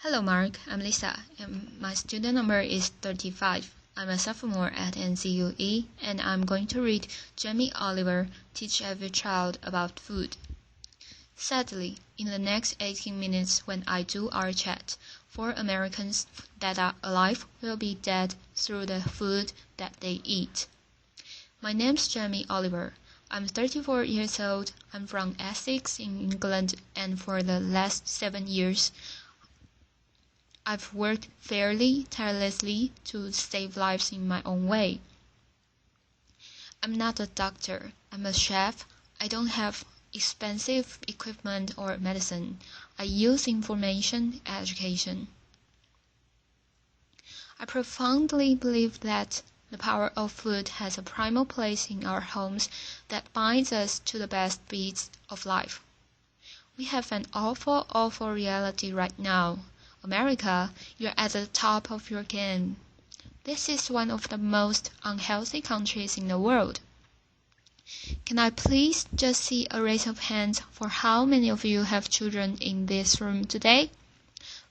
Hello Mark, I'm Lisa, and my student number is 35. I'm a sophomore at NCUE, and I'm going to read Jamie Oliver, Teach Every Child About Food. Sadly, in the next 18 minutes when I do our chat, 4 Americans that are alive will be dead through the food that they eat. My name's Jamie Oliver. I'm 34 years old. I'm from Essex in England, and for the last 7 years, I've worked fairly tirelessly to save lives in my own way. I'm not a doctor. I'm a chef. I don't have expensive equipment or medicine. I use information education. I profoundly believe that the power of food has a primal place in our homes that binds us to the best beats of life. We have an awful reality right now. America, you're at the top of your game. This is one of the most unhealthy countries in the world. Can I please just see a raise of hands for how many of you have children in this room today?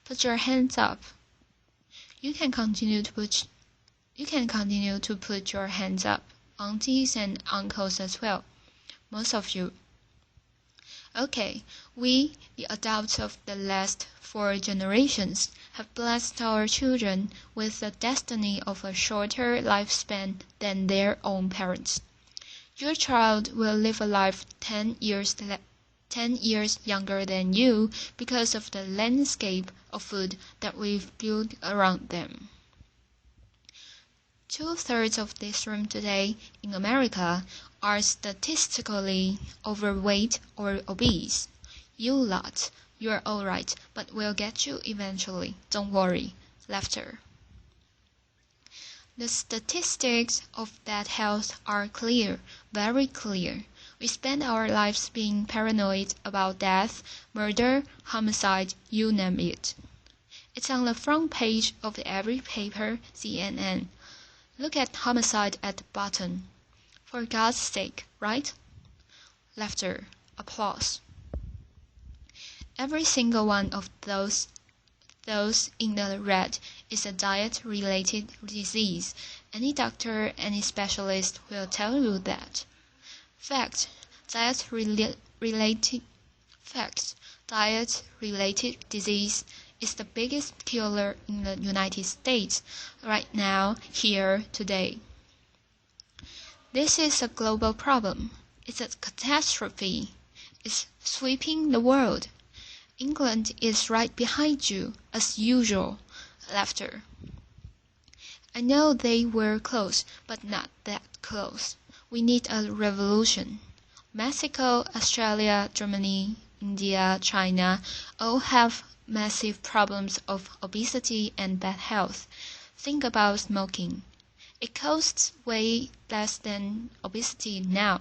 Put your hands up. You can continue to put your hands up, aunties and uncles as well. Most of you. Okay, we, the adults of the last 4 generations, have blessed our children with the destiny of a shorter lifespan than their own parents. Your child will live a life 10 years younger than you because of the landscape of food that we've built around them. 2/3 of this room today in America are statistically overweight or obese. You lot, you're alright, but we'll get you eventually. Don't worry. Laughter. The statistics of that health are clear, very clear. We spend our lives being paranoid about death, murder, homicide, you name it. It's on the front page of every paper, CNN. Look at homicide at the bottom. For God's sake, right? Laughter. Applause. Every single one of those in the red is a diet-related disease. Any doctor, any specialist will tell you that. Facts. Diet-related disease is the biggest killer in the United States right now, here, today. This is a global problem. It's a catastrophe. It's sweeping the world. England is right behind you, as usual. Laughter. I know they were close, but not that close. We need a revolution. Mexico, Australia, Germany, India, China all have massive problems of obesity and bad health. Think about smoking. It costs way less than obesity now.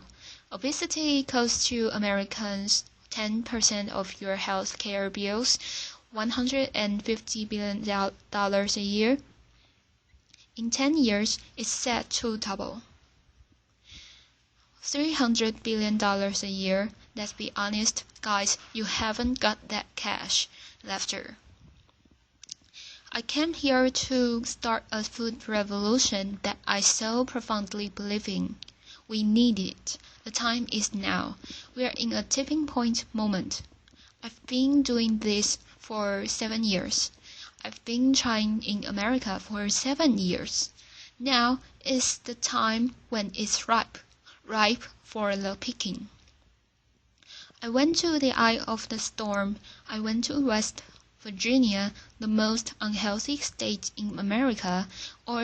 Obesity costs you Americans 10% of your health care bills, $150 billion a year. In 10 years, it's set to double. $300 billion a year. Let's be honest, guys, you haven't got that cash. Laughter. I came here to start a food revolution that I so profoundly believe in. We need it. The time is now. We are in a tipping point moment. I've been doing this for 7 years. I've been trying in America for 7 years. Now is the time when it's ripe for the picking. I went to the eye of the storm. I went to West Virginia, the most unhealthy state in America, or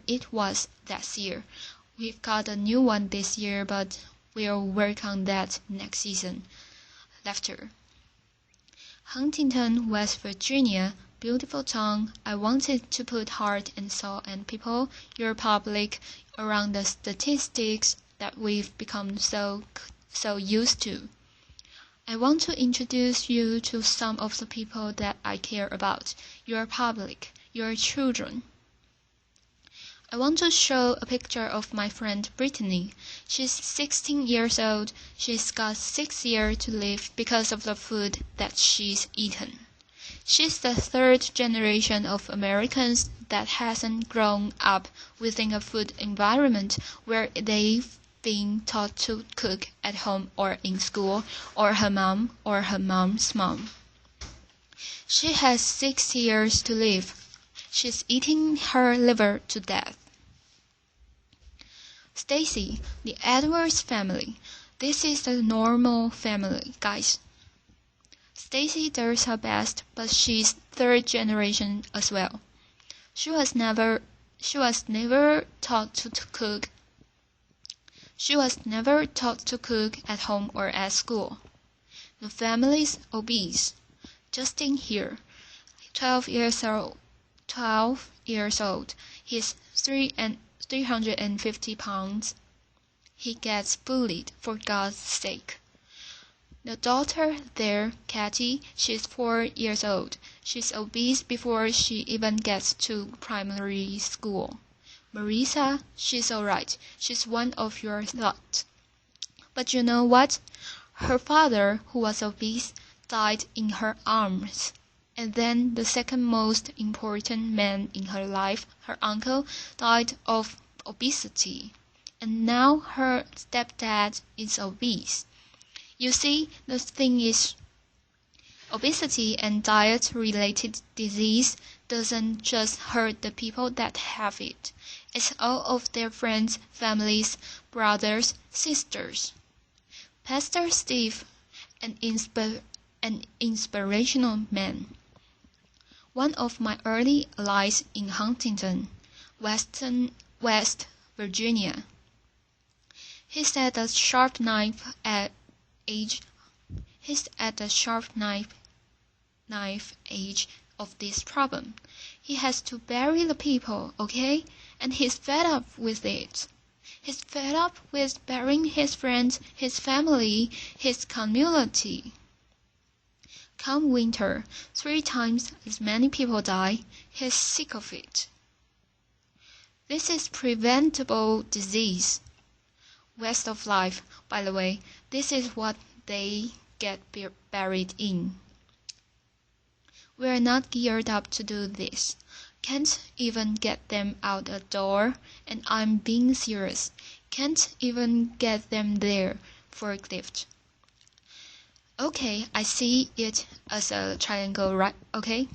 it was last year. We've got a new one this year, but we'll work on that next season. Laughter. Huntington, West Virginia, beautiful town. I wanted to put heart and soul and people, your public, around the statistics that we've become so used to. I want to introduce you to some of the people that I care about, your public, your children. I want to show a picture of my friend Brittany. She's 16 years old. She's got 6 years to live because of the food that she's eaten. She's the third generation of Americans that hasn't grown up within a food environment where they've been taught to cook at home or in school, or her mom or her mom's mom. She has 6 years to live. She's eating her liver to death. Stacy, the Edwards family. This is the normal family, guys. Stacy does her best, but she's third generation as well. She was never taught to cook. She was never taught to cook at home or at school. The family's obese. Justin here, 12 years old. He's 350 pounds. He gets bullied, for God's sake. The daughter there, Katie, she's 4 years old. She's obese before she even gets to primary school. Marisa, she's alright. She's one of your lot. But you know what? Her father, who was obese, died in her arms. And then the second most important man in her life, her uncle, died of obesity. And now her stepdad is obese. You see, the thing is, obesity and diet-related disease doesn't just hurt the people that have it. It's all of their friends, families, brothers, sisters. Pastor Steve, an inspirational man. One of my early allies in Huntington, West Virginia. He's at the sharp knife edge of this problem. He has to bury the people, okay? And he's fed up with it. He's fed up with burying his friends, his family, his community. Come winter, 3 times as many people die. He's sick of it. This is preventable disease. Waste of life, by the way. This is what they get buried in. We're not geared up to do this. Can't even get them out the door, and I'm being serious. Can't even get them there, forklift. Okay, I see it as a triangle, right? Okay?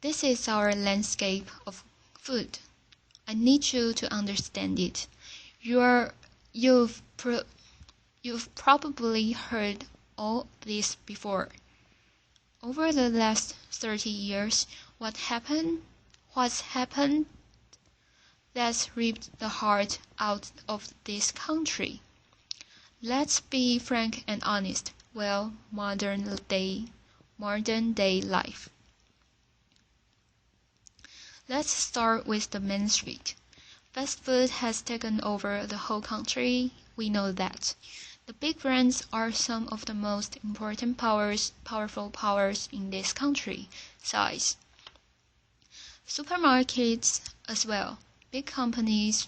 This is our landscape of food. I need you to understand it. You've probably heard all this before. Over the last 30 years, what's happened that's ripped the heart out of this country. Let's be frank and honest. Well, modern day life. Let's start with the Main Street. Fast food has taken over the whole country. We know that. The big brands are some of the most important powerful powers in this country. Size. Supermarkets as well. Big companies.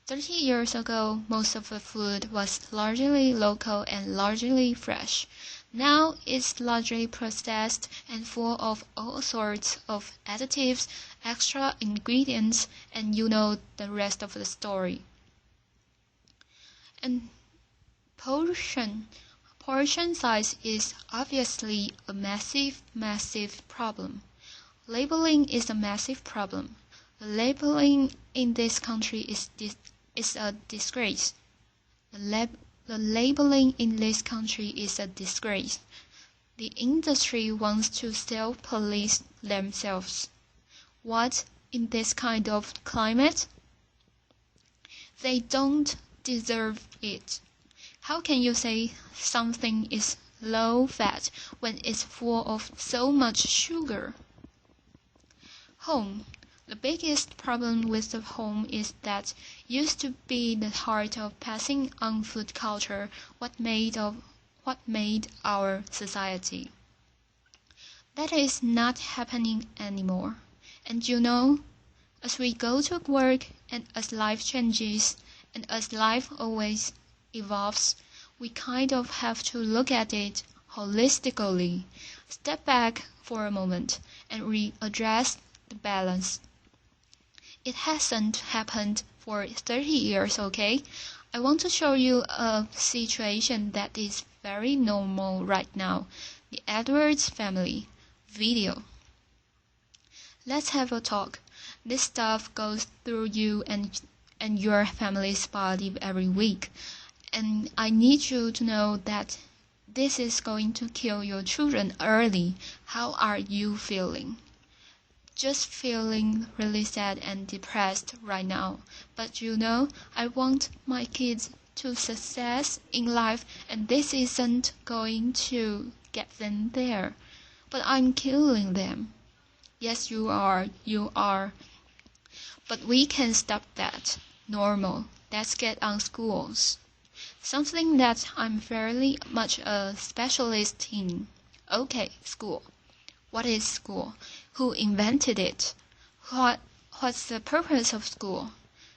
30 years ago, most of the food was largely local and largely fresh. Now it's largely processed and full of all sorts of additives, extra ingredients, and you know the rest of the story. And portion size is obviously a massive problem. Labeling is a massive problem. The labeling in this country is a disgrace. The labeling in this country is a disgrace. The industry wants to self-police themselves. What in this kind of climate? They don't deserve it. How can you say something is low fat when it's full of so much sugar? Home. The biggest problem with the home is that used to be the heart of passing on food culture, what made our society. That is not happening anymore. And you know, as we go to work and as life changes and as life always evolves, we kind of have to look at it holistically. Step back for a moment and readdress the balance. It hasn't happened for 30 years, okay? I want to show you a situation that is very normal right now. The Edwards family video. Let's have a talk. This stuff goes through you and your family's body every week. And I need you to know that this is going to kill your children early. How are you feeling? Just feeling really sad and depressed right now. But you know, I want my kids to success in life, and this isn't going to get them there. But I'm killing them. Yes, you are. But we can stop that. Normal. Let's get on schools. Something that I'm fairly much a specialist in. Okay, school. What is school? Who invented it? What's the purpose of school?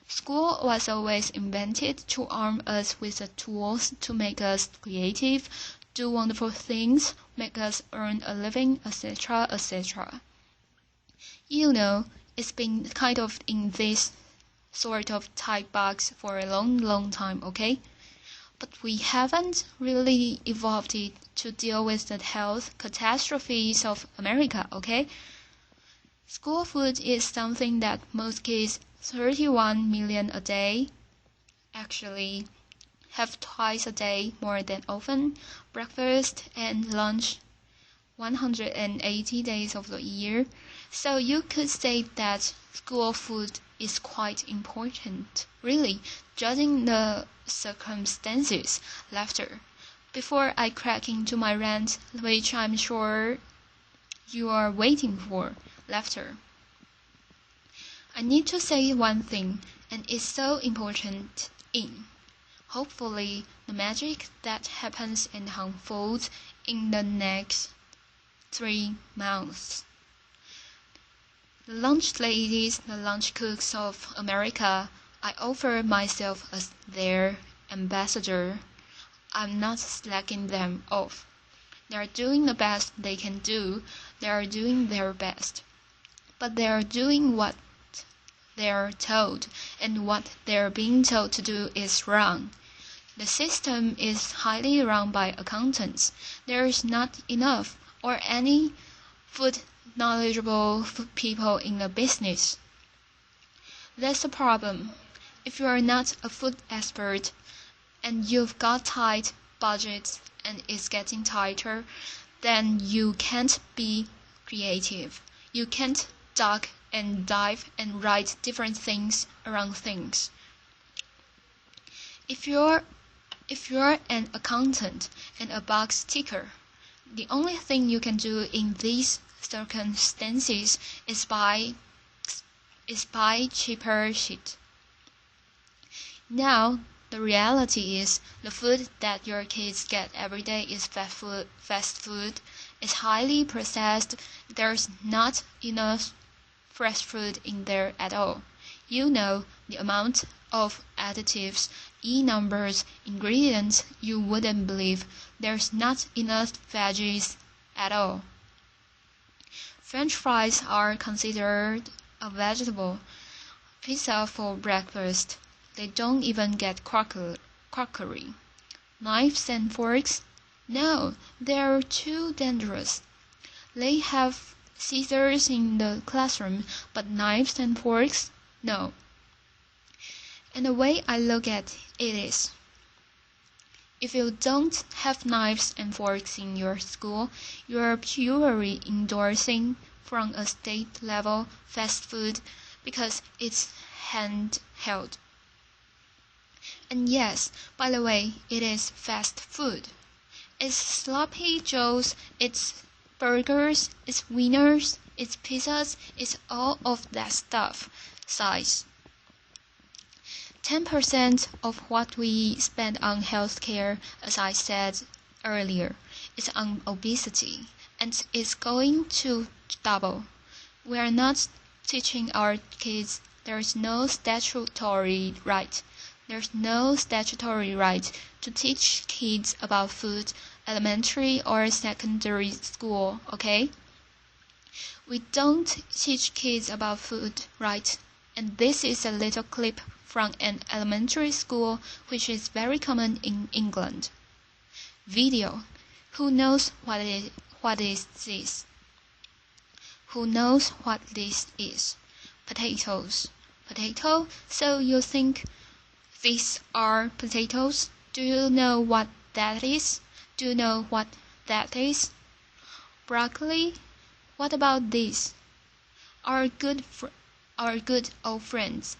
School was always invented to arm us with the tools to make us creative, do wonderful things, make us earn a living, etc., etc. You know, it's been kind of in this sort of tight box for a long, long time, okay? But we haven't really evolved it to deal with the health catastrophes of America, okay? School food is something that most kids, 31 million a day, actually have twice a day more than often, breakfast and lunch 180 days of the year. So you could say that school food is quite important, really, judging the circumstances. Laughter. Before I crack into my rant, which I'm sure you are waiting for, laughter. I need to say one thing, and it's so important hopefully the magic that happens and unfolds in the next 3 months. The lunch ladies, the lunch cooks of America, I offer myself as their ambassador. I'm not slacking them off. They are doing the best they can do. They are doing their best. But they are doing what they are told, and what they are being told to do is wrong. The system is highly run by accountants. There is not enough or any food knowledgeable people in the business. That's a problem. If you are not a food expert and you've got tight budgets and it's getting tighter, then you can't be creative. You can't duck and dive and write different things around things. If you're an accountant and a box ticker, the only thing you can do in these circumstances is buy cheaper shit. Now, the reality is the food that your kids get every day is fast food. It's highly processed. There's not enough fresh food in there at all. You know the amount of additives, numbers, ingredients you wouldn't believe. There's not enough veggies at all. French fries are considered a vegetable. Pizza for breakfast. They don't even get crockery. Knives and forks? No, they're too dangerous. They have scissors in the classroom, but knives and forks? No. And the way I look at it is, if you don't have knives and forks in your school, you're purely endorsing from a state level fast food because it's handheld. And yes, by the way, it is fast food. It's sloppy joes, it's burgers, it's wieners, it's pizzas, it's all of that stuff. Size. 10% of what we spend on healthcare, as I said earlier, is on obesity, and it's going to double. We are not teaching our kids. There is no statutory right. There's no statutory right to teach kids about food elementary or secondary school, okay? We don't teach kids about food, right? And this is a little clip from an elementary school which is very common in England. Video. Who knows what is this? Who knows what this is? Potatoes. Potato? So you think these are potatoes? Do you know what that is? Do you know what that is? Broccoli? What about this? Our good old friends.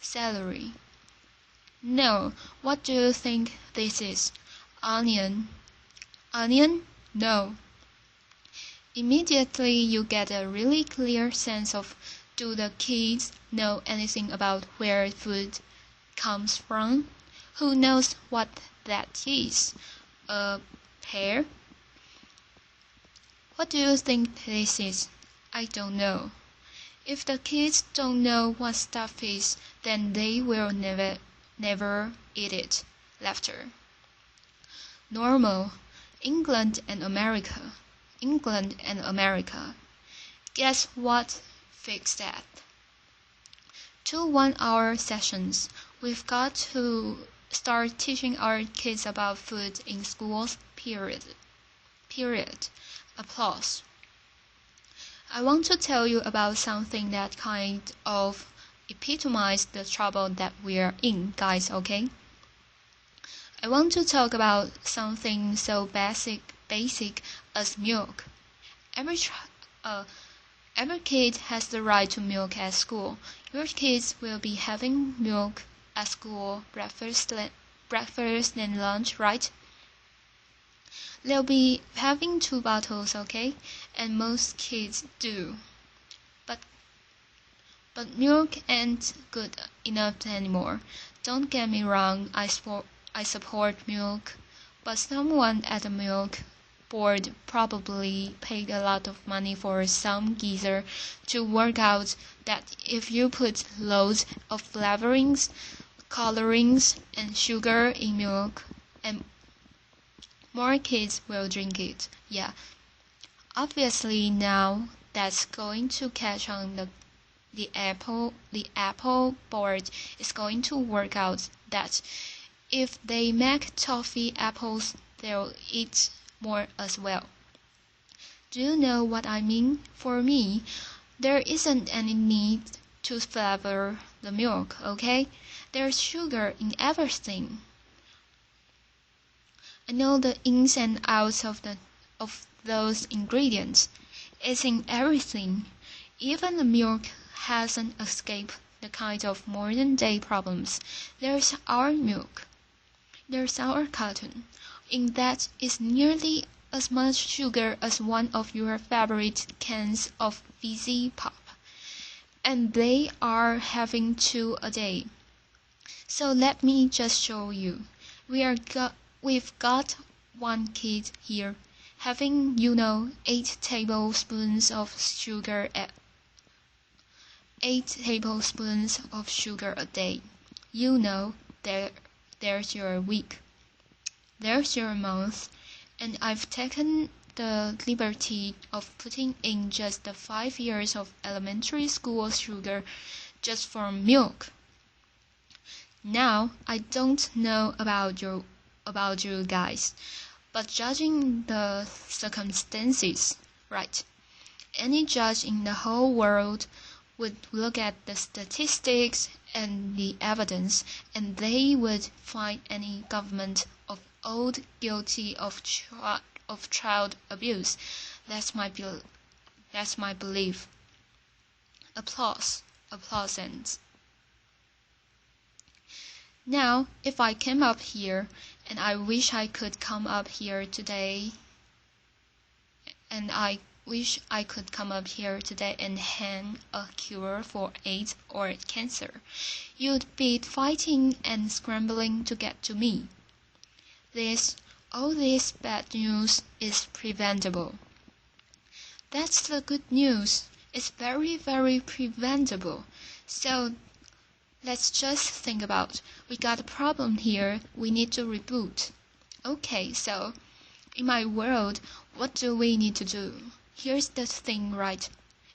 Celery. No, what do you think this is? Onion. Onion? No. Immediately you get a really clear sense of, do the kids know anything about where food comes from? Who knows what that is? A pear? What do you think this is? I don't know. If the kids don't know what stuff is, then they will never eat it. Laughter. Normal. England and America. England and America. Guess what? Fix that. 2 1-hour sessions. We've got to start teaching our kids about food in schools, period. Applause. I want to tell you about something that kind of epitomizes the trouble that we're in, guys, okay? I want to talk about something so basic as milk. Every kid has the right to milk at school. Your kids will be having milk at school, breakfast and lunch, right? They'll be having 2 bottles, okay? And most kids do. But milk ain't good enough anymore. Don't get me wrong, I support milk, but someone at the milk board probably paid a lot of money for some geezer to work out that if you put loads of flavorings, colorings, and sugar in milk, and more kids will drink it. Yeah. Obviously now that's going to catch on. The Apple board is going to work out that if they make toffee apples, they'll eat more as well. Do you know what I mean? For me, there isn't any need to flavor the milk, okay? There's sugar in everything. I know the ins and outs of those ingredients. It's in everything. Even the milk hasn't escaped the kind of modern day problems. There's our milk. There's our cotton. In that is nearly as much sugar as one of your favorite cans of fizzy pop. And they are having 2 a day. So let me just show you. We've got one kid here having, 8 tablespoons of sugar 8 tablespoons of sugar a day. There's your week. There's your month. And I've taken the liberty of putting in just the 5 years of elementary school sugar just for milk. Now, I don't know about you guys, but judging the circumstances, right? Any judge in the whole world would look at the statistics and the evidence, and they would find any government of old guilty of child abuse. That's my belief. Applause ends. Now, if I came up here, and I wish I could come up here today, and hang a cure for AIDS or cancer, you'd be fighting and scrambling to get to me. All this bad news is preventable. That's the good news. It's very, very preventable. So let's just think about, we got a problem here, we need to reboot. Okay, so In my world, what do we need to do? Here's the thing, right?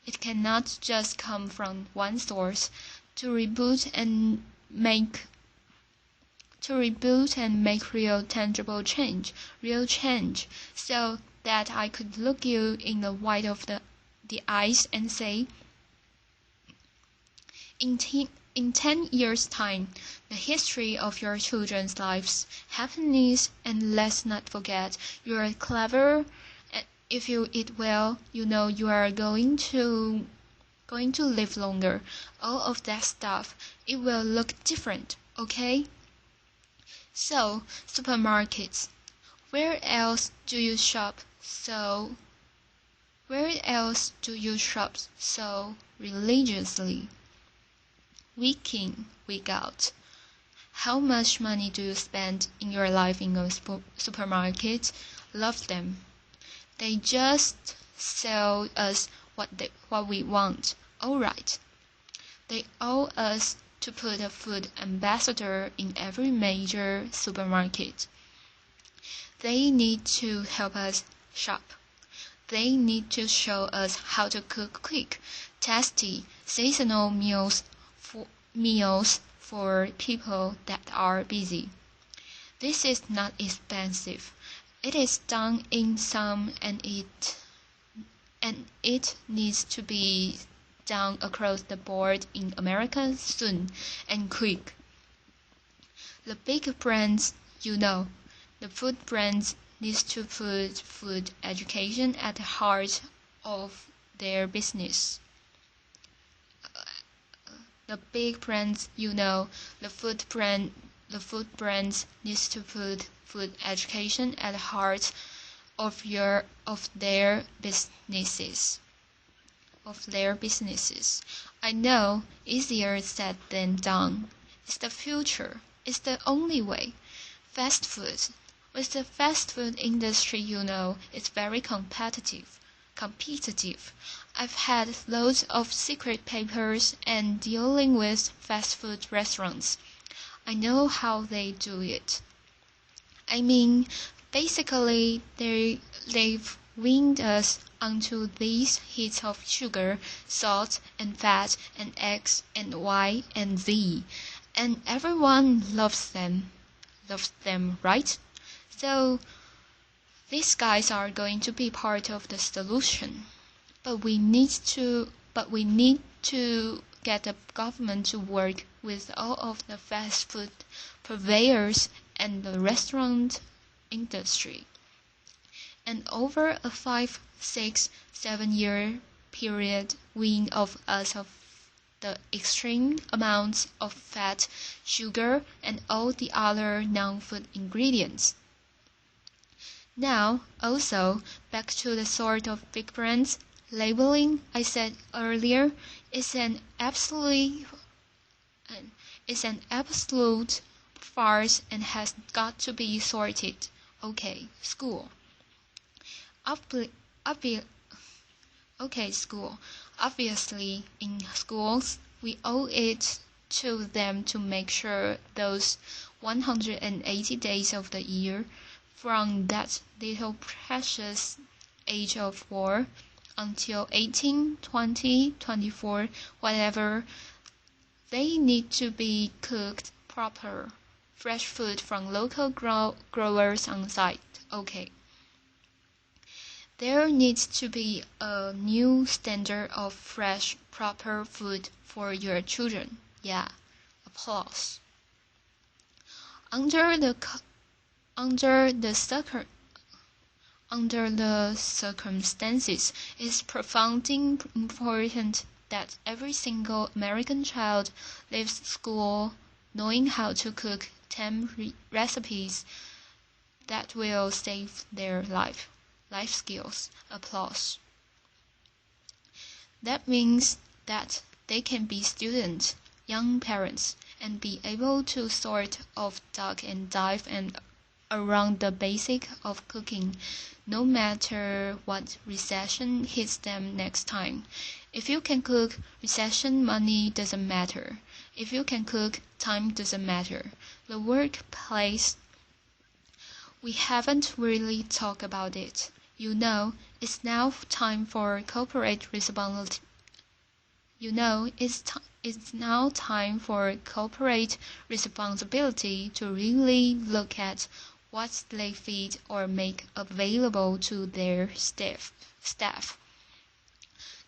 It cannot just come from one source. To reboot and make real tangible change, so that I could look you in the white of the eyes and say, in 10 years' time, the history of your children's lives, happiness, and let's not forget, you are clever. If you eat well, you know you are going to live longer. All of that stuff, it will look different, okay? So, supermarkets. Where else do you shop so religiously? Week in, week out. How much money do you spend in your life in a supermarket? Love them. They just sell us what we want. All right. They owe us to put a food ambassador in every major supermarket. They need to help us shop. They need to show us how to cook quick, tasty, seasonal meals for people that are busy. This is not expensive. It is done in some, and it needs to be done across the board in America soon and quick. The big brands, the food brands needs to put food education at the heart of their business. The big brands, the food brands needs to put food education at the heart of their businesses. I know, easier said than done. It's the future. It's the only way. Fast food. With the fast food industry, it's very competitive. I've had loads of secret papers and dealing with fast food restaurants. I know how they do it. I mean, basically, they've weaned us onto these heats of sugar, salt, and fat, and X, and Y, and Z. And everyone loves them. Right? So, these guys are going to be part of the solution. But we need to get the government to work with all of the fast food purveyors and the restaurant industry. And over a 5, 6, 7-year period, wean of us of the extreme amounts of fat, sugar, and all the other non-food ingredients. Now, also, back to the sort of big brands, labeling I said earlier is an absolute farce and has got to be sorted. Okay, school. School. Obviously, in schools, we owe it to them to make sure those 180 days of the year, from that little precious age of 4 until 18, 20, 24, whatever, they need to be cooked proper. Fresh food from local growers on site. Okay. There needs to be a new standard of fresh, proper food for your children. Yeah, applause. Under the circumstances, it's profoundly important that every single American child leaves school knowing how to cook 10 recipes that will save their life skills. Applause. That means that they can be students, young parents, and be able to sort of duck and dive and around the basic of cooking, no matter what recession hits them next time. If you can cook, recession money doesn't matter. If you can cook, time doesn't matter. The workplace We haven't really talked about it. You know, it's now time for corporate responsibility. It's now time for corporate responsibility to really look at what they feed or make available to their staff.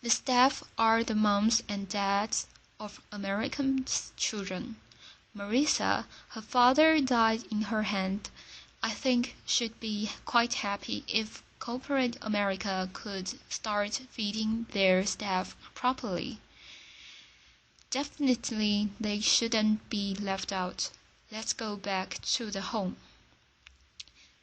The staff are the moms and dads of American children. Marissa, her father died in her hand. I think she'd be quite happy if corporate America could start feeding their staff properly. Definitely they shouldn't be left out. Let's go back to the home.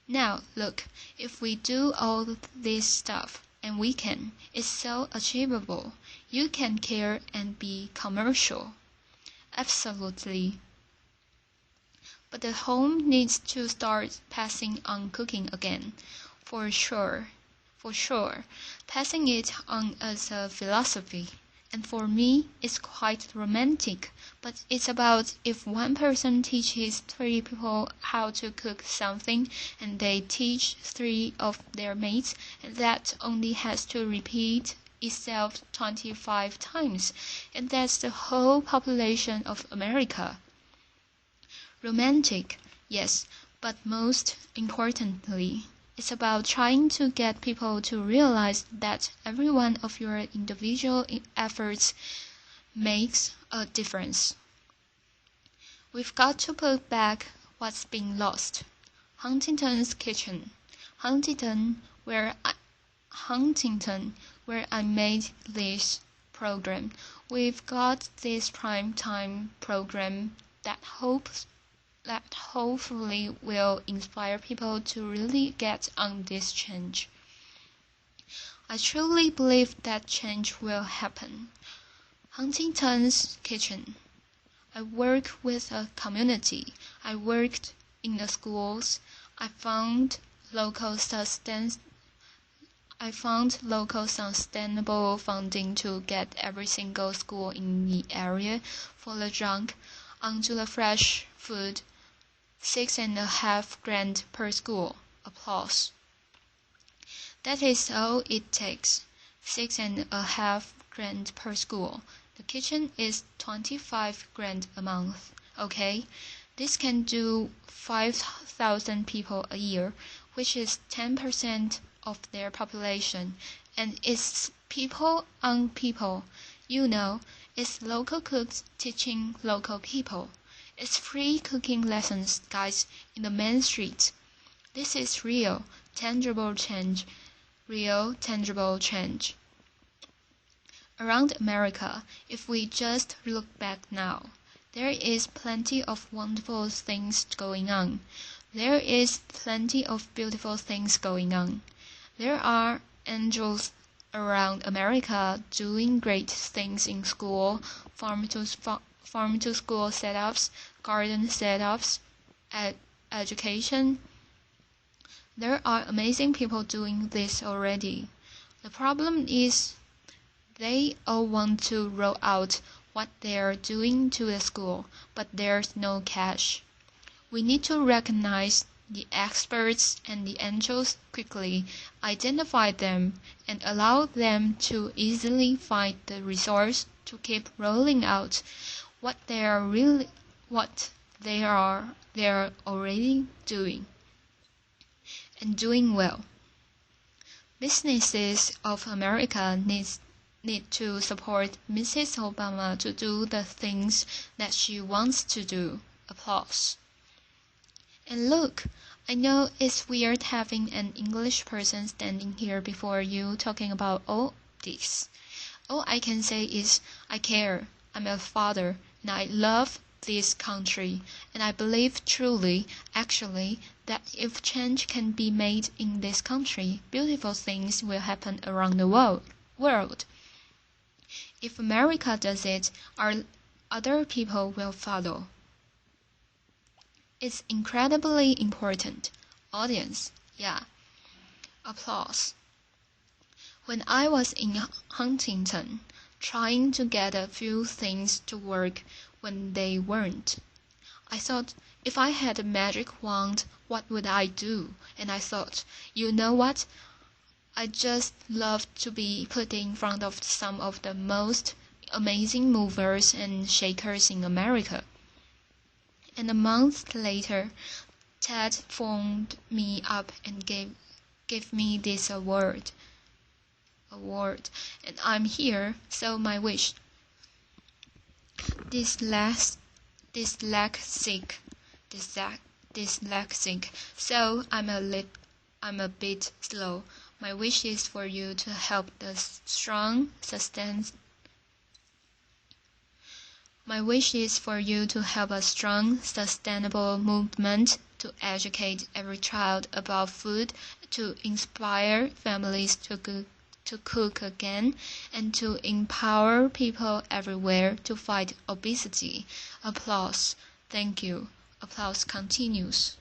Now, look, if we do all this stuff, and we can, it's so achievable. You can care and be commercial. Absolutely. But the home needs to start passing on cooking again. For sure. Passing it on as a philosophy. And for me, it's quite romantic, but it's about if one person teaches 3 people how to cook something, and they teach 3 of their mates, and that only has to repeat itself 25 times, and that's the whole population of America. Romantic, yes, but most importantly, it's about trying to get people to realize that every one of your individual efforts makes a difference. We've got to put back what's been lost. Huntington's Kitchen. Huntington, where I made this program. We've got this prime time program that hopefully will inspire people to really get on this change. I truly believe that change will happen. Huntington's Kitchen. I work with a community. I worked in the schools. I found local sustainable funding to get every single school in the area for the drunk onto the fresh food. $6.5 grand per school. Applause. That is all it takes. $6.5 grand per school. The kitchen is 25 grand a month. Okay? This can do 5,000 people a year, which is 10% of their population. And it's people on people. You know, it's local cooks teaching local people. It's free cooking lessons, guys, in the main street. This is real, tangible change. Around America, if we just look back now, there is plenty of wonderful things going on. There is plenty of beautiful things going on. There are angels around America doing great things in school, farm to school setups, garden setups, education. There are amazing people doing this already. The problem is they all want to roll out what they're doing to the school, but there's no cash. We need to recognize the experts and the angels quickly, identify them, and allow them to easily find the resource to keep rolling out what they're already doing, and doing well. Businesses of America need to support Mrs. Obama to do the things that she wants to do. Applause. And look, I know it's weird having an English person standing here before you talking about all this. All I can say is I care. I'm a father, and I love this country, and I believe truly, actually, that if change can be made in this country, beautiful things will happen around the world. If America does it, other people will follow. It's incredibly important. Audience, yeah. Applause. When I was in Huntington, trying to get a few things to work when they weren't, I thought If I had a magic wand, what would I do? And I thought, you know what? I just love to be put in front of some of the most amazing movers and shakers in America. And a month later, Ted phoned me up and gave me this award. And I'm here, so my wish. Dyslexic, so I'm a bit slow. My wish is for you to help the strong, My wish is for you to help a strong, sustainable movement to educate every child about food, to inspire families to cook again, and to empower people everywhere to fight obesity. Applause. Thank you. Applause continues.